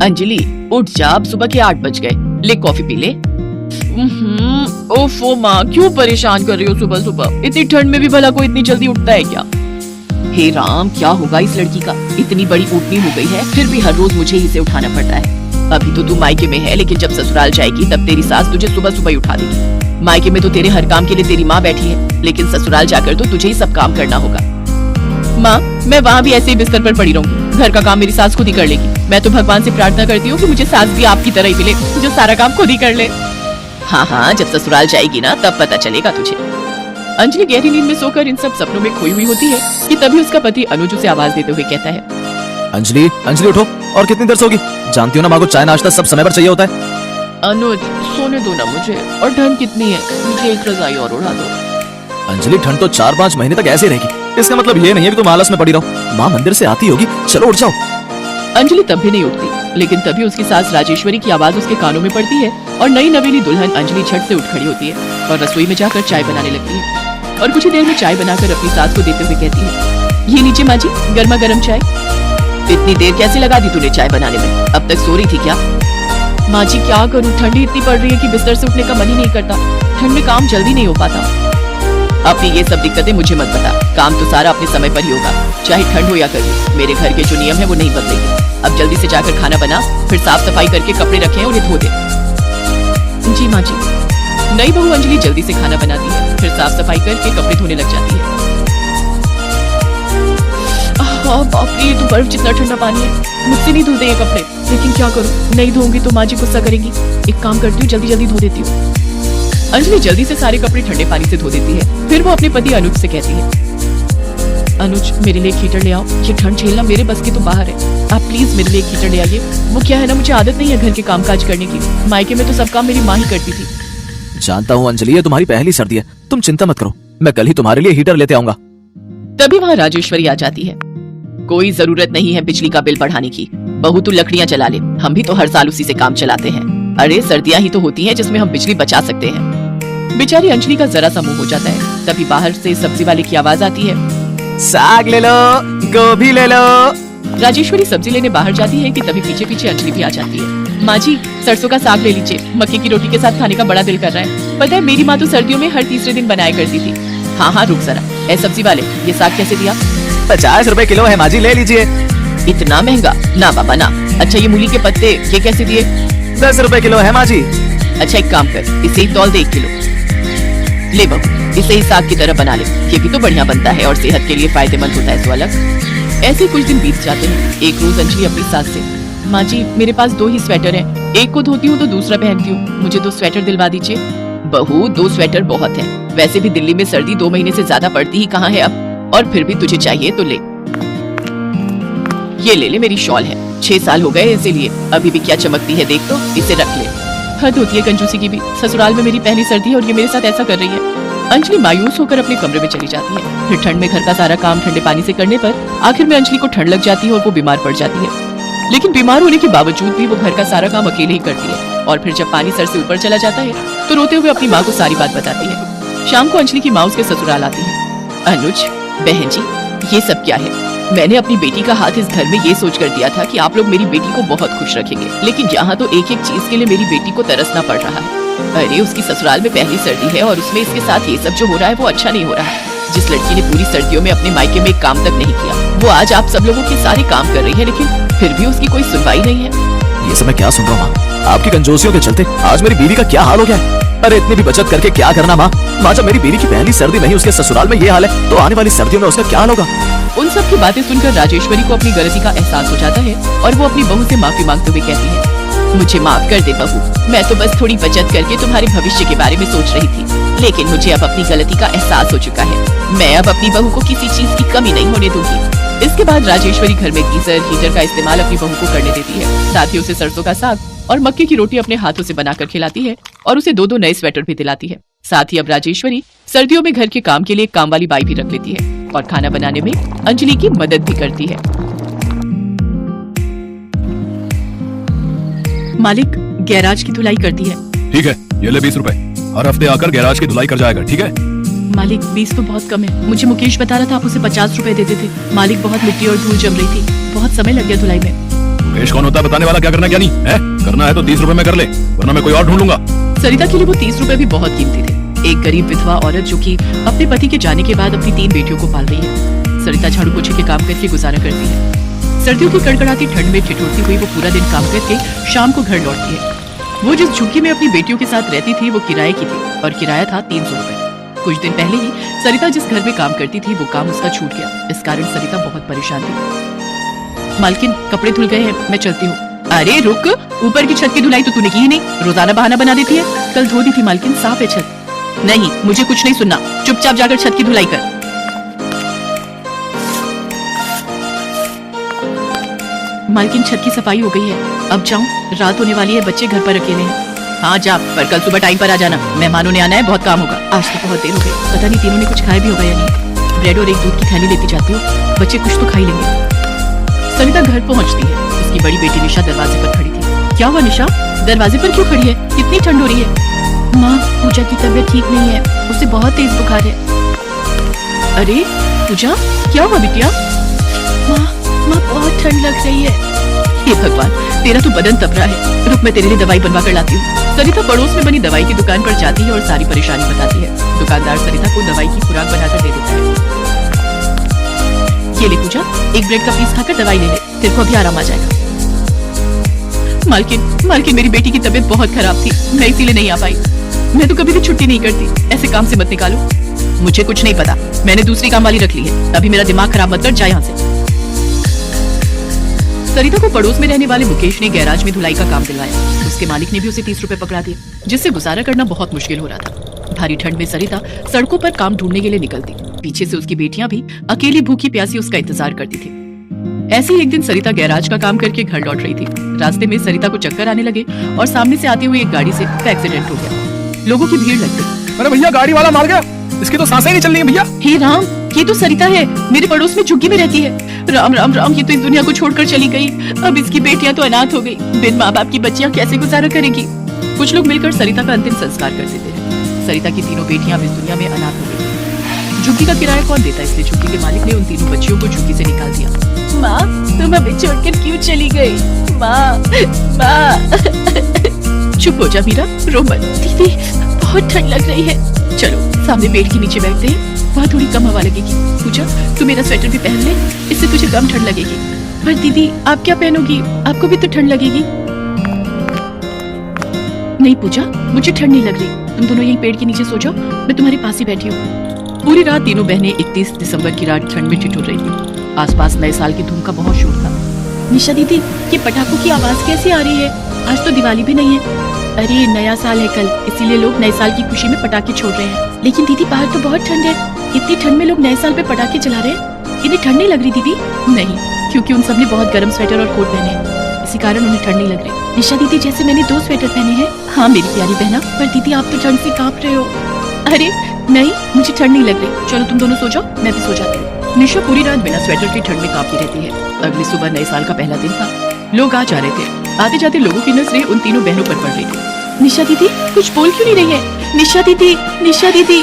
अंजलि उठ जा, अब सुबह के 8 बज गए, ले कॉफी पी ले। ओफो माँ, क्यों परेशान कर रही हो सुबह सुबह? इतनी ठंड में भी भला कोई इतनी जल्दी उठता है क्या? हे राम, क्या होगा इस लड़की का? इतनी बड़ी उठनी हो गई है, फिर भी हर रोज मुझे ही से उठाना पड़ता है। अभी तो तू मायके में है, लेकिन जब ससुराल जाएगी तब तेरी सास तुझे सुबह सुबह ही उठा देगी। मायके में तो तेरे हर काम के लिए तेरी माँ बैठी है, लेकिन ससुराल जाकर तो तुझे ही सब काम करना होगा। माँ, मैं वहाँ भी ऐसे ही बिस्तर पर पड़ी रहूंगी, घर का काम मेरी सास खुद ही कर लेगी। मैं तो भगवान से प्रार्थना करती हूँ कि मुझे सास भी आपकी तरह ही मिले, जो सारा काम खुद ही कर ले। हाँ हाँ, जब ससुराल जाएगी ना तब पता चलेगा तुझे। अंजलि गहरी नींद में सोकर इन सब सपनों में खोई हुई होती है कि तभी उसका पति अनुज उसे आवाज देते हुए कहता है, अंजलि अंजलि उठो, और कितनी देर सोगी? जानती हो ना माँ को चाय नाश्ता सब समय पर चाहिए होता है। अनुज सोने दो ना मुझे, और ठंड कितनी है, मुझे एक रजाई और उड़ा दो। अंजलि ठंड तो 4-5 महीने तक ऐसे रहेगी, इसका मतलब ये नहीं है कि तुम आलस में पड़ी रहो। माँ मंदिर से आती होगी, चलो उठ जाओ। अंजलि तब भी नहीं उठती, लेकिन तभी उसकी सास राजेश्वरी की आवाज उसके कानों में पड़ती है और नई नवेली दुल्हन अंजलि झट से उठ खड़ी होती है और रसोई में जाकर चाय बनाने लगती है और कुछ ही देर में चाय बनाकर अपनी सास को देते हुए कहती है, ये लीजिए माँ जी, गर्मा गर्म चाय। इतनी देर कैसे लगा दी तूने चाय बनाने में? अब तक सो रही थी क्या? माँ जी क्या करूँ, ठंडी इतनी पड़ रही है कि बिस्तर से उठने का मन ही नहीं करता। ठंड में काम जल्दी नहीं हो पाता। अपनी ये सब दिक्कतें मुझे मत बता, काम तो सारा अपने समय पर ही होगा, चाहे ठंड हो या गर्मी। मेरे घर के जो नियम है वो नहीं बदलेंगे। अब जल्दी से जाकर खाना बना, फिर साफ सफाई करके कपड़े रखे और उन्हें धो दे। जी माँ जी। नई बहू अंजलि जल्दी से खाना बनाती है, फिर साफ सफाई करके कपड़े धोने लग जाती है। बाप रे, तो बर्फ जितना ठंडा पानी है, मुझसे नहीं धुलते ये कपड़े, लेकिन क्या करूं, नहीं धोऊंगी तो माँ जी गुस्सा करेंगी। एक काम करती हूँ, जल्दी जल्दी धो देती हूँ। अंजलि जल्दी से सारे कपड़े ठंडे पानी से धो देती है। फिर वो अपने पति अनुज से कहती है, अनुज मेरे लिए एक हीटर ले आओ, ये ठंड झेलना मेरे बस के तो बाहर है। आप प्लीज मेरे लिए एक हीटर ले आइए। वो क्या है ना, मुझे आदत नहीं है घर के कामकाज करने की, मायके में तो सब काम मेरी माँ ही करती थी। जानता हूँ अंजलि, ये तुम्हारी पहली सर्दी है, तुम चिंता मत करो, मैं कल ही तुम्हारे लिए हीटर लेते आऊंगा। तभी वहाँ राजेश्वरी आ जाती है। कोई जरूरत नहीं है बिजली का बिल बढ़ाने की, बहू तू लकड़ियाँ चला ले, हम भी तो हर साल उसी से काम चलाते हैं। अरे सर्दियाँ ही तो होती हैं जिसमें हम बिजली बचा सकते हैं। बेचारी अंजलि का जरा सा मुंह हो जाता है। तभी बाहर से सब्जी वाले की आवाज आती है, साग ले लो, गोभी ले लो। राजेश्वरी सब्जी लेने बाहर जाती है कि तभी पीछे पीछे अंजलि भी आ जाती है। माँ जी सरसों का साग ले लीजिए, मक्के की रोटी के साथ खाने का बड़ा दिल कर रहा है। पता है मेरी माँ तो सर्दियों में हर तीसरे दिन बनाया करती थी। हाँ हाँ रुक जरा, ए सब्जी वाले ये साग कैसे दिया? 50 रुपए किलो है माँ जी, ले लीजिए। इतना महंगा? ना बाबा ना। अच्छा ये मूली के पत्ते ये कैसे दिए? 10 रुपए किलो है माँ जी। अच्छा एक काम कर, इसे ही तौल दे 1 किलो। ले बहू, इसे ही साग की तरह बना ले, ये भी तो बढ़िया बनता है और सेहत के लिए फायदेमंद होता है तो अलग। ऐसे कुछ दिन बीत जाते हैं। एक रोज अंजलि अपनी सास से, माँ जी मेरे पास 2 ही स्वेटर हैं, एक को धोती हूँ तो दूसरा पहनती हूँ, मुझे 2 स्वेटर दिलवा दीजिए। बहू 2 स्वेटर बहुत हैं, वैसे भी दिल्ली में सर्दी 2 महीने से ज्यादा पड़ती ही कहाँ है अब, और फिर भी तुझे चाहिए तो ले। ये ले मेरी शॉल है, 6 साल हो गए इसे लिए, अभी भी क्या चमकती है देख तो, इसे रख ले। हद होती है कंजूसी की भी, ससुराल में मेरी पहली सर्दी है और ये मेरे साथ ऐसा कर रही है। अंजलि मायूस होकर अपने कमरे में चली जाती है। फिर ठंड में घर का सारा काम ठंडे पानी से करने पर आखिर में अंजलि को ठंड लग जाती है और वो बीमार पड़ जाती है। लेकिन बीमार होने के बावजूद भी वो घर का सारा काम अकेले ही करती है और फिर जब पानी सर से ऊपर चला जाता है तो रोते हुए अपनी माँ को सारी बात बताती है। शाम को अंजलि की माँ उसके ससुराल आती है। अनुज बहन जी ये सब क्या है? मैंने अपनी बेटी का हाथ इस घर में ये सोच कर दिया था कि आप लोग मेरी बेटी को बहुत खुश रखेंगे, लेकिन यहाँ तो एक एक चीज के लिए मेरी बेटी को तरसना पड़ रहा है। अरे उसकी ससुराल में पहली सर्दी है और उसमें इसके साथ ये सब जो हो रहा है वो अच्छा नहीं हो रहा है। जिस लड़की ने पूरी सर्दियों में अपने मायके में एक काम तक नहीं किया, वो आज आप सब लोगों के सारे काम कर रही है, लेकिन फिर भी उसकी कोई सुनवाई नहीं है। ये सब मैं क्या सुन रहा हूँ माँ? आपकी कंजूसियों के चलते आज मेरी बीवी का क्या हाल हो गया है। अरे इतनी भी बचत करके क्या करना माँ? जब मेरी बीवी की पहली सर्दी नहीं उसके ससुराल में ये हाल है, तो आने वाली सर्दियों में उसका क्या हाल होगा? उन सब की बातें सुनकर राजेश्वरी को अपनी गलती का एहसास हो जाता है और वो अपनी बहू से माफी मांगते हुए कहती है, मुझे माफ कर दे बहू, मैं तो बस थोड़ी बचत करके तुम्हारे भविष्य के बारे में सोच रही थी, लेकिन मुझे अब अपनी गलती का एहसास हो चुका है। मैं अब अपनी बहू को किसी चीज की कमी नहीं होने दूंगी। इसके बाद राजेश्वरी घर में गीजर हीटर का इस्तेमाल अपनी बहू को करने देती है, साथ ही उसे सरसों का साग और मक्के की रोटी अपने हाथों से बनाकर खिलाती है और उसे 2-2 नए स्वेटर भी दिलाती है। साथ ही अब राजेश्वरी सर्दियों में घर के काम के लिए काम वाली बाई भी रख लेती है और खाना बनाने में अंजलि की मदद भी करती है। मालिक गैराज की धुलाई कर दी है। ठीक है, ये ले 20 रुपए, हर हफ्ते आकर गैराज की धुलाई कर जाएगा, ठीक है? मालिक 20 तो बहुत कम है, मुझे मुकेश बता रहा था आप उसे 50 रुपए देते थे। मालिक बहुत मिट्टी और धूल जम रही थी, बहुत समय लग गया धुलाई में। पेश कौन होता है बताने वाला, क्या करना क्या नहीं है? करना है तो 30 रुपए में कर ले, वरना मैं कोई और ढूंढ लूंगा। सरिता के लिए वो 30 रुपए भी बहुत कीमती थे। एक गरीब विधवा औरत जो कि अपने पति के जाने के बाद अपनी 3 बेटियों को पाल रही है। सरिता झाड़ू पोछे के काम करके गुजारा करती है। सर्दियों की कड़कड़ाती ठंड में ठिठुरती हुई वो पूरा दिन काम करके शाम को घर लौटती है। वो जिस झुग्गी में अपनी बेटियों के साथ रहती थी वो किराए की थी और किराया था 300 रुपए। कुछ दिन पहले ही सरिता जिस घर में काम करती थी वो काम उसका छूट गया। इस कारण सरिता बहुत परेशान थी। मालकिन, कपड़े धुल गए हैं, मैं चलती हूँ। अरे रुक, ऊपर की छत की धुलाई तो तूने की ही नहीं, रोजाना बहाना बना देती है। कल धो दी थी मालकिन, साफ है छत। नहीं, मुझे कुछ नहीं सुनना, चुपचाप जाकर छत की धुलाई कर। मालकिन, छत की सफाई हो गई है, अब जाऊं? रात होने वाली है, बच्चे घर पर अकेले हैं। हाँ जा, पर कल सुबह टाइम पर आ जाना, मेहमानों ने आना है, बहुत काम होगा। आज तो बहुत देर हो गई, पता नहीं तीनों ने कुछ खाया भी होगा या नहीं। ब्रेड और एक दूध की थैली लेती जाती हूँ, बच्चे कुछ तो खा ही लेंगे। सरिता घर पहुंचती है। उसकी बड़ी बेटी निशा दरवाजे पर खड़ी थी। क्या हुआ निशा, दरवाजे पर क्यों खड़ी है? कितनी ठंड हो रही है? माँ, पूजा की तबीयत ठीक नहीं है, उसे बहुत तेज बुखार है। अरे पूजा, क्या हुआ बिटिया? माँ, बहुत ठंड लग रही है। हे भगवान, तेरा तो बदन तप रहा है। रुक, मैं तेरे लिए दवाई बनवा कर लाती हूँ। सरिता पड़ोस में बनी दवाई की दुकान पर जाती है और सारी परेशानी बताती है। दुकानदार सरिता को दवाई की खुराक बनाकर दे देता है। ये ले पूजा, एक ब्रेड का पीस खाकर दवाई ले ले, तेरे को अभी आराम आ जाएगा। मालकिन, मेरी बेटी की तबीयत बहुत खराब थी, मैं इसीलिए नहीं आ पाई। मैं तो कभी भी छुट्टी नहीं करती, ऐसे काम से मत निकालो। मुझे कुछ नहीं पता, मैंने दूसरी काम वाली रख ली है। अभी मेरा दिमाग खराब मत कर, जा यहाँ से। सरिता को पड़ोस में रहने वाले मुकेश ने गैराज में धुलाई का काम दिलवाया। उसके मालिक ने भी उसे 30 रुपए पकड़ा दिए, जिससे गुजारा करना बहुत मुश्किल हो रहा था। भारी ठंड में सरिता सड़कों पर काम ढूंढने के लिए निकलती। पीछे से उसकी बेटियां भी अकेली भूखी प्यासी उसका इंतजार करती थी। ऐसे ही एक दिन सरिता गैराज का काम करके घर लौट रही थी। रास्ते में सरिता को चक्कर आने लगे और सामने से आती हुई एक गाड़ी से एक्सीडेंट हो गया। लोगों की भीड़ लग गई। अरे भैया, गाड़ी वाला मार गया, इसकी तो सांसें नहीं चल रही है भैया। हे राम, ये तो सरिता है, मेरे पड़ोस में झुग्गी में रहती है। राम राम राम, ये तो इस दुनिया को छोड़कर चली गई। अब इसकी बेटियां तो अनाथ हो गई। बिन माँ बाप की बच्चियां कैसे गुजारा करेंगी? कुछ लोग मिलकर सरिता का अंतिम संस्कार कर देते हैं। सरिता की तीनों बेटियां अब इस दुनिया में अनाथ हो गई। झुग्गी का किराया कौन देता है, इसलिए झुग्गी के मालिक ने उन तीनों बच्चियों को झुग्गी से निकाल दिया। माँ, तुम हमें छोड़कर क्यों चली गई? माँ, चुप हो जा मीरा, रो मत। दीदी, बहुत ठंड लग रही है, चलो सामने पेड़ के नीचे बैठते हैं, वहाँ थोड़ी कम हवा लगेगी। पूजा, तू मेरा स्वेटर भी पहन ले, इससे तुझे कम ठंड लगेगी। पर दीदी, आप क्या पहनोगी? आपको भी तो ठंड लगेगी। नहीं पूजा, मुझे ठंड नहीं लग रही, तुम दोनों यहीं पेड़ के नीचे सो जाओ, मैं तुम्हारे पास ही बैठी हूँ। पूरी रात तीनों बहनें 31 दिसंबर की रात ठंड में ठिठुर रही थी। आसपास नए साल की धूम का बहुत शोर था। निशा दीदी, ये पटाखों की आवाज कैसे आ रही है? आज तो दिवाली भी नहीं है। अरे नया साल है कल, इसीलिए लोग नए साल की खुशी में पटाखे छोड़ रहे हैं। लेकिन दीदी, बाहर तो बहुत ठंड है, इतनी ठंड में लोग नए साल पे पटाखे चला रहे हैं। इन्हें ठंड नहीं लग रही दीदी? नहीं, क्योंकि उन सब ने बहुत गर्म स्वेटर और कोट पहने हैं, इसी कारण उन्हें ठंड नहीं लग रही। निशा दीदी, जैसे मैंने 2 स्वेटर पहने हैं। हाँ मेरी प्यारी बहना, पर दीदी आप तो ठंड से कांप रहे हो। अरे नहीं, मुझे ठंड नहीं लग रही, चलो तुम दोनों सो जाओ, मैं भी सो जाती हूँ। निशा पूरी रात बिना स्वेटर की ठंड में कांपती रहती है। अगली सुबह नए साल का पहला दिन था। लोग आ जा रहे थे। आते जाते लोगों की नजरें उन तीनों बहनों पर पड़ रही थी। निशा दीदी, कुछ बोल क्यों नहीं रही है? निशा दीदी, निशा दीदी,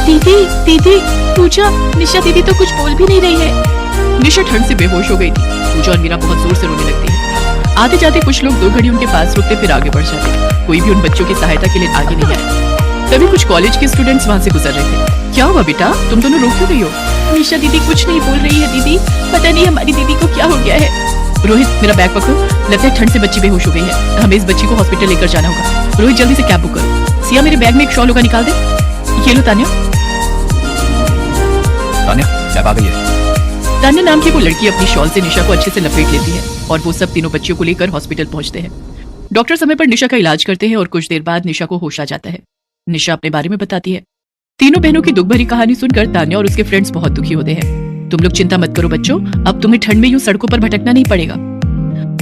दीदी, दीदी, पूजा, निशा दीदी तो कुछ बोल भी नहीं रही है। निशा ठंड से बेहोश हो गई थी। पूजा और मीरा बहुत जोर से रोने लगती है। आते जाते कुछ लोग 2 घड़ी उनके पास रुकते, फिर आगे बढ़ जाते। कोई भी उन बच्चों की सहायता के लिए आगे नहीं आया। तभी कुछ कॉलेज के स्टूडेंट्स वहाँ से गुजर रहे थे। क्या हुआ बेटा, तुम दोनों रो क्यों रही हो? निशा दीदी कुछ नहीं बोल रही है दीदी, पता नहीं हमारी दीदी को क्या हो गया है। रोहित, मेरा बैग पकड़ो, लगता है ठंड से बच्ची बेहोश हो गई है, हमें इस बच्ची को हॉस्पिटल लेकर जाना होगा। रोहित जल्दी से कैब बुक करो। सिया, मेरे बैग में एक शॉल होगा, निकाल दे। ये लो तान्या। तान्या, कैब आ गई है। तान्या नाम की वो लड़की अपनी शॉल से निशा को अच्छे से लपेट लेती है और वो सब तीनों बच्चियों को लेकर हॉस्पिटल पहुंचते हैं। डॉक्टर समय पर निशा का इलाज करते हैं और कुछ देर बाद निशा को होश आ जाता है। निशा अपने बारे में बताती है। तीनों बहनों की दुख भरी कहानी सुनकर तान्या और उसके फ्रेंड्स बहुत दुखी होते हैं। तुम लोग चिंता मत करो बच्चों, अब तुम्हें ठंड में यूं सड़कों पर भटकना नहीं पड़ेगा।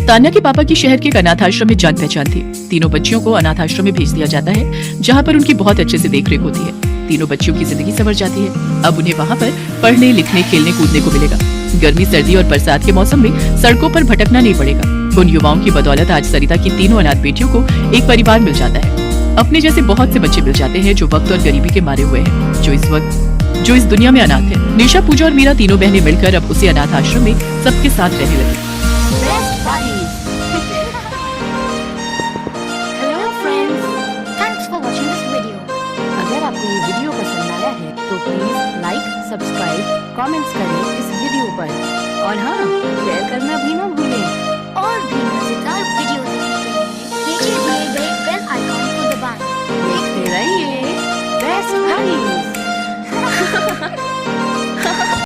तान्या के पापा की शहर के एक अनाथ आश्रम में जान पहचान थी। तीनों बच्चियों को अनाथ आश्रम में भेज दिया जाता है, जहाँ पर उनकी बहुत अच्छे से देखरेख होती है। तीनों बच्चियों की जिंदगी संवर जाती है। अब उन्हें वहाँ पर पढ़ने, लिखने, खेलने, कूदने को मिलेगा। गर्मी, सर्दी और बरसात के मौसम में सड़कों पर भटकना नहीं पड़ेगा। उन युवाओं की बदौलत आज सरिता की तीनों अनाथ बेटियों को एक परिवार मिल जाता है। अपने जैसे बहुत से बच्चे मिल जाते हैं जो वक्त और गरीबी के मारे हुए हैं, जो इस दुनिया में अनाथ है। निशा, पूजा और मीरा तीनों बहनें मिलकर अब उसी अनाथ आश्रम में सबके साथ रहने लगी। प्लीज लाइक, सब्सक्राइब, कमेंट्स करें इस वीडियो पर और हाँ, शेयर करना भी ना भूलें। और भी मजेदार